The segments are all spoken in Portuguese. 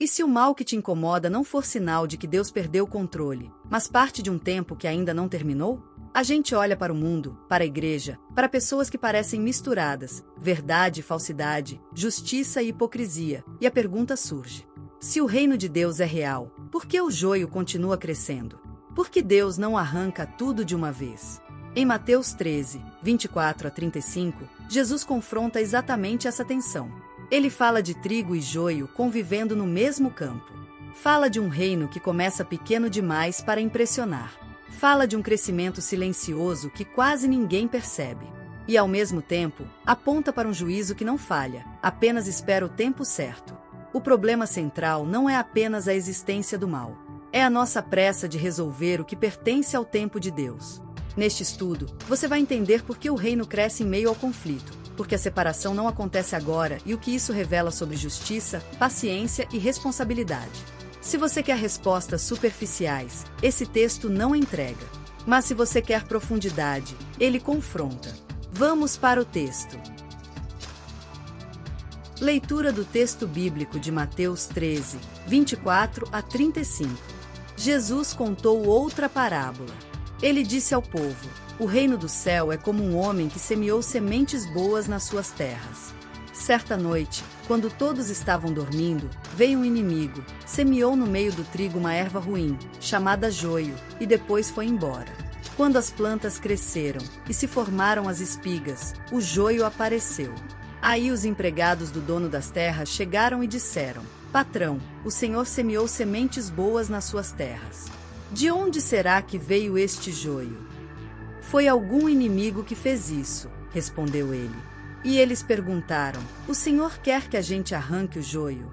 E se o mal que te incomoda não for sinal de que Deus perdeu o controle, mas parte de um tempo que ainda não terminou? A gente olha para o mundo, para a igreja, para pessoas que parecem misturadas, verdade e falsidade, justiça e hipocrisia, e a pergunta surge: se o reino de Deus é real, por que o joio continua crescendo? Por que Deus não arranca tudo de uma vez? Em Mateus 13, 24 a 35, Jesus confronta exatamente essa tensão. Ele fala de trigo e joio convivendo no mesmo campo. Fala de um reino que começa pequeno demais para impressionar. Fala de um crescimento silencioso que quase ninguém percebe. E, ao mesmo tempo, aponta para um juízo que não falha, apenas espera o tempo certo. O problema central não é apenas a existência do mal. É a nossa pressa de resolver o que pertence ao tempo de Deus. Neste estudo, você vai entender por que o reino cresce em meio ao conflito, porque a separação não acontece agora e o que isso revela sobre justiça, paciência e responsabilidade. Se você quer respostas superficiais, esse texto não entrega. Mas se você quer profundidade, ele confronta. Vamos para o texto. Leitura do texto bíblico de Mateus 13, 24 a 35. Jesus contou outra parábola. Ele disse ao povo: o reino do céu é como um homem que semeou sementes boas nas suas terras. Certa noite, quando todos estavam dormindo, veio um inimigo, semeou no meio do trigo uma erva ruim, chamada joio, e depois foi embora. Quando as plantas cresceram e se formaram as espigas, o joio apareceu. Aí os empregados do dono das terras chegaram e disseram: patrão, o senhor semeou sementes boas nas suas terras. De onde será que veio este joio? Foi algum inimigo que fez isso, respondeu ele. E eles perguntaram: o senhor quer que a gente arranque o joio?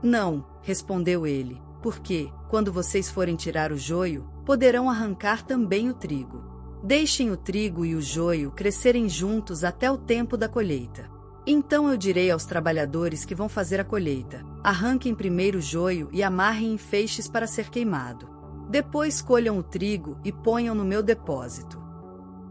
Não, respondeu ele, porque, quando vocês forem tirar o joio, poderão arrancar também o trigo. Deixem o trigo e o joio crescerem juntos até o tempo da colheita. Então eu direi aos trabalhadores que vão fazer a colheita: arranquem primeiro o joio e amarrem em feixes para ser queimado. Depois colham o trigo e ponham no meu depósito.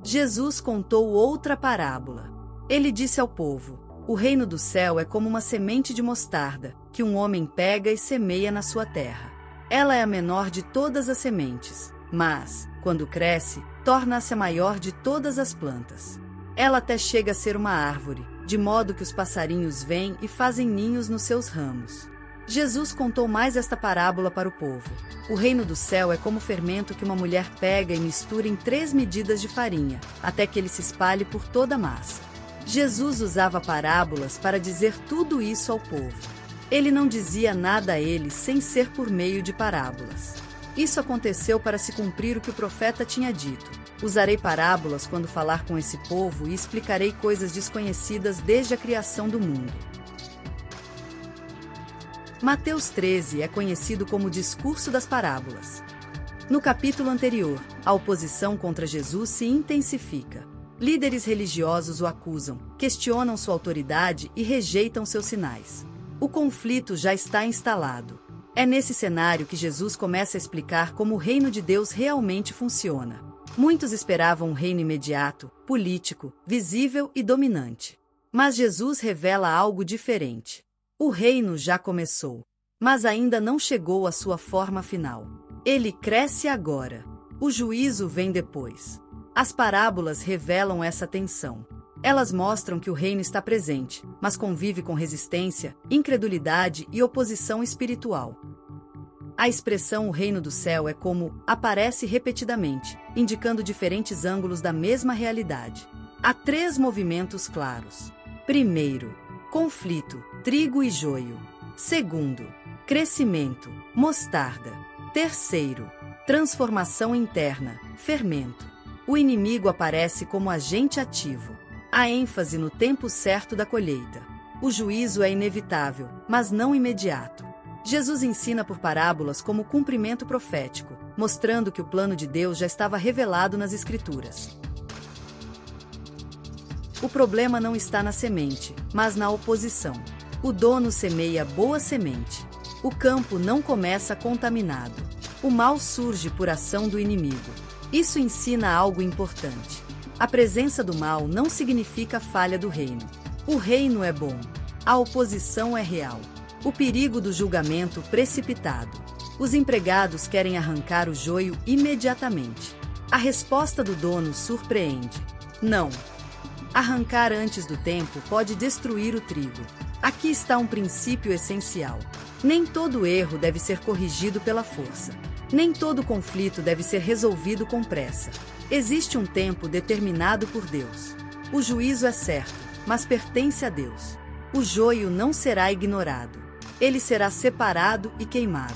Jesus contou outra parábola. Ele disse ao povo: o reino do céu é como uma semente de mostarda, que um homem pega e semeia na sua terra. Ela é a menor de todas as sementes, mas, quando cresce, torna-se a maior de todas as plantas. Ela até chega a ser uma árvore, de modo que os passarinhos vêm e fazem ninhos nos seus ramos. Jesus contou mais esta parábola para o povo. O reino do céu é como o fermento que uma mulher pega e mistura em 3 medidas de farinha, até que ele se espalhe por toda a massa. Jesus usava parábolas para dizer tudo isso ao povo. Ele não dizia nada a eles sem ser por meio de parábolas. Isso aconteceu para se cumprir o que o profeta tinha dito: usarei parábolas quando falar com esse povo e explicarei coisas desconhecidas desde a criação do mundo. Mateus 13 é conhecido como o discurso das parábolas. No capítulo anterior, a oposição contra Jesus se intensifica. Líderes religiosos o acusam, questionam sua autoridade e rejeitam seus sinais. O conflito já está instalado. É nesse cenário que Jesus começa a explicar como o reino de Deus realmente funciona. Muitos esperavam um reino imediato, político, visível e dominante. Mas Jesus revela algo diferente. O reino já começou, mas ainda não chegou à sua forma final. Ele cresce agora. O juízo vem depois. As parábolas revelam essa tensão. Elas mostram que o reino está presente, mas convive com resistência, incredulidade e oposição espiritual. A expressão "o reino do céu" é como aparece repetidamente, indicando diferentes ângulos da mesma realidade. Há 3 movimentos claros. Primeiro, conflito, trigo e joio. Segundo, crescimento, mostarda. Terceiro, transformação interna, fermento. O inimigo aparece como agente ativo. Há ênfase no tempo certo da colheita. O juízo é inevitável, mas não imediato. Jesus ensina por parábolas como cumprimento profético, mostrando que o plano de Deus já estava revelado nas Escrituras. O problema não está na semente, mas na oposição. O dono semeia boa semente. O campo não começa contaminado. O mal surge por ação do inimigo. Isso ensina algo importante. A presença do mal não significa falha do reino. O reino é bom. A oposição é real. O perigo do julgamento precipitado. Os empregados querem arrancar o joio imediatamente. A resposta do dono surpreende. Não. Arrancar antes do tempo pode destruir o trigo. Aqui está um princípio essencial. Nem todo erro deve ser corrigido pela força. Nem todo conflito deve ser resolvido com pressa. Existe um tempo determinado por Deus. O juízo é certo, mas pertence a Deus. O joio não será ignorado. Ele será separado e queimado.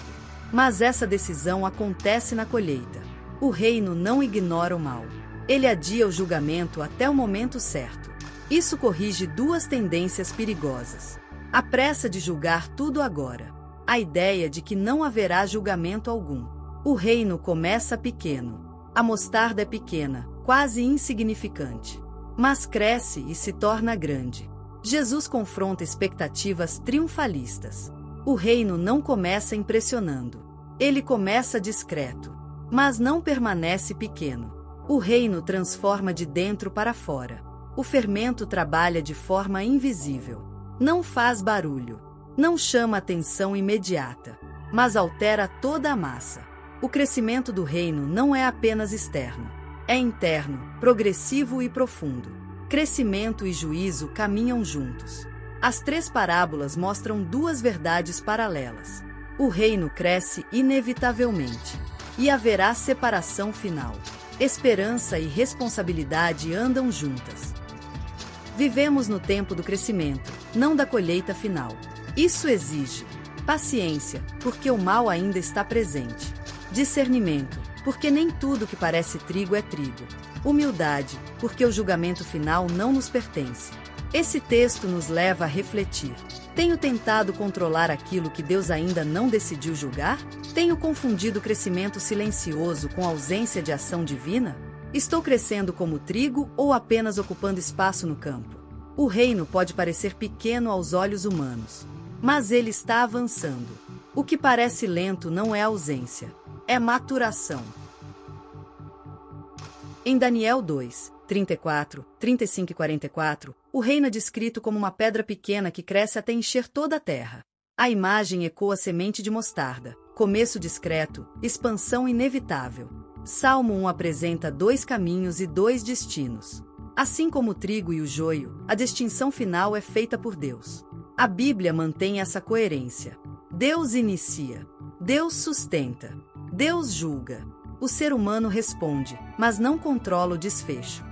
Mas essa decisão acontece na colheita. O reino não ignora o mal. Ele adia o julgamento até o momento certo. Isso corrige duas tendências perigosas. A pressa de julgar tudo agora. A ideia de que não haverá julgamento algum. O reino começa pequeno. A mostarda é pequena, quase insignificante. Mas cresce e se torna grande. Jesus confronta expectativas triunfalistas. O reino não começa impressionando. Ele começa discreto. Mas não permanece pequeno. O reino transforma de dentro para fora. O fermento trabalha de forma invisível. Não faz barulho. Não chama atenção imediata. Mas altera toda a massa. O crescimento do reino não é apenas externo. É interno, progressivo e profundo. Crescimento e juízo caminham juntos. As três parábolas mostram duas verdades paralelas. O reino cresce inevitavelmente. E haverá separação final. Esperança e responsabilidade andam juntas. Vivemos no tempo do crescimento, não da colheita final. Isso exige paciência, porque o mal ainda está presente. Discernimento, porque nem tudo que parece trigo é trigo. Humildade, porque o julgamento final não nos pertence. Esse texto nos leva a refletir. Tenho tentado controlar aquilo que Deus ainda não decidiu julgar? Tenho confundido o crescimento silencioso com a ausência de ação divina? Estou crescendo como trigo ou apenas ocupando espaço no campo? O reino pode parecer pequeno aos olhos humanos, mas ele está avançando. O que parece lento não é ausência, é maturação. Em Daniel 2, 34, 35 e 44, o reino é descrito como uma pedra pequena que cresce até encher toda a terra. A imagem ecoa a semente de mostarda, começo discreto, expansão inevitável. Salmo 1 apresenta dois caminhos e dois destinos. Assim como o trigo e o joio, a distinção final é feita por Deus. A Bíblia mantém essa coerência. Deus inicia, Deus sustenta, Deus julga. O ser humano responde, mas não controla o desfecho.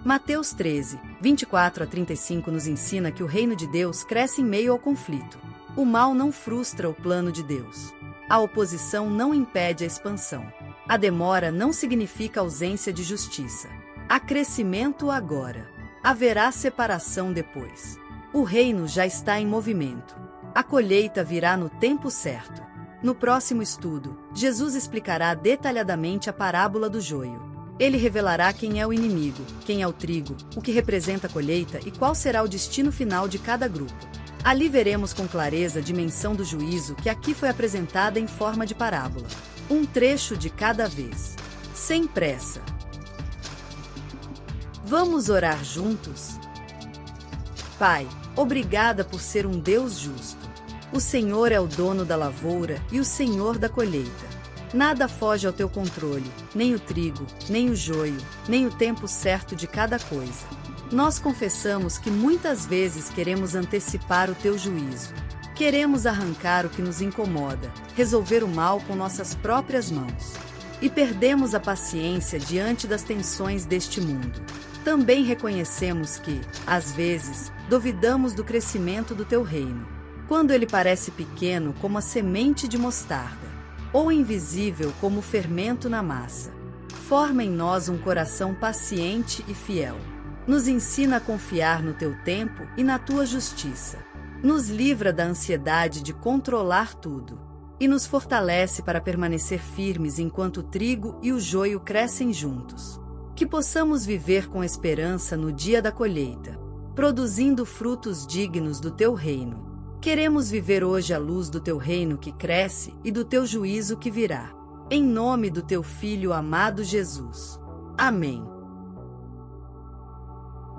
Mateus 13, 24 a 35 nos ensina que o reino de Deus cresce em meio ao conflito. O mal não frustra o plano de Deus. A oposição não impede a expansão. A demora não significa ausência de justiça. Há crescimento agora. Haverá separação depois. O reino já está em movimento. A colheita virá no tempo certo. No próximo estudo, Jesus explicará detalhadamente a parábola do joio. Ele revelará quem é o inimigo, quem é o trigo, o que representa a colheita e qual será o destino final de cada grupo. Ali veremos com clareza a dimensão do juízo que aqui foi apresentada em forma de parábola. Um trecho de cada vez. Sem pressa. Vamos orar juntos? Pai, obrigada por ser um Deus justo. O Senhor é o dono da lavoura e o Senhor da colheita. Nada foge ao teu controle, nem o trigo, nem o joio, nem o tempo certo de cada coisa. Nós confessamos que muitas vezes queremos antecipar o teu juízo. Queremos arrancar o que nos incomoda, resolver o mal com nossas próprias mãos. E perdemos a paciência diante das tensões deste mundo. Também reconhecemos que, às vezes, duvidamos do crescimento do teu reino. Quando ele parece pequeno como a semente de mostarda, ou invisível como o fermento na massa. Forma em nós um coração paciente e fiel. Nos ensina a confiar no teu tempo e na tua justiça. Nos livra da ansiedade de controlar tudo. E nos fortalece para permanecer firmes enquanto o trigo e o joio crescem juntos. Que possamos viver com esperança no dia da colheita, produzindo frutos dignos do teu reino. Queremos viver hoje à luz do teu reino que cresce e do teu juízo que virá. Em nome do teu Filho amado Jesus. Amém.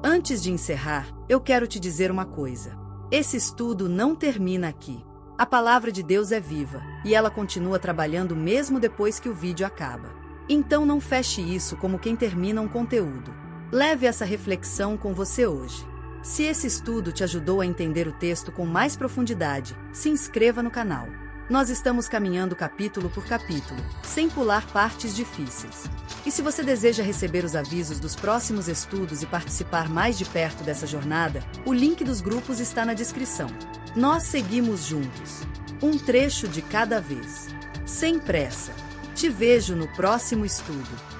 Antes de encerrar, eu quero te dizer uma coisa. Esse estudo não termina aqui. A palavra de Deus é viva, e ela continua trabalhando mesmo depois que o vídeo acaba. Então não feche isso como quem termina um conteúdo. Leve essa reflexão com você hoje. Se esse estudo te ajudou a entender o texto com mais profundidade, se inscreva no canal. Nós estamos caminhando capítulo por capítulo, sem pular partes difíceis. E se você deseja receber os avisos dos próximos estudos e participar mais de perto dessa jornada, o link dos grupos está na descrição. Nós seguimos juntos. Um trecho de cada vez. Sem pressa. Te vejo no próximo estudo.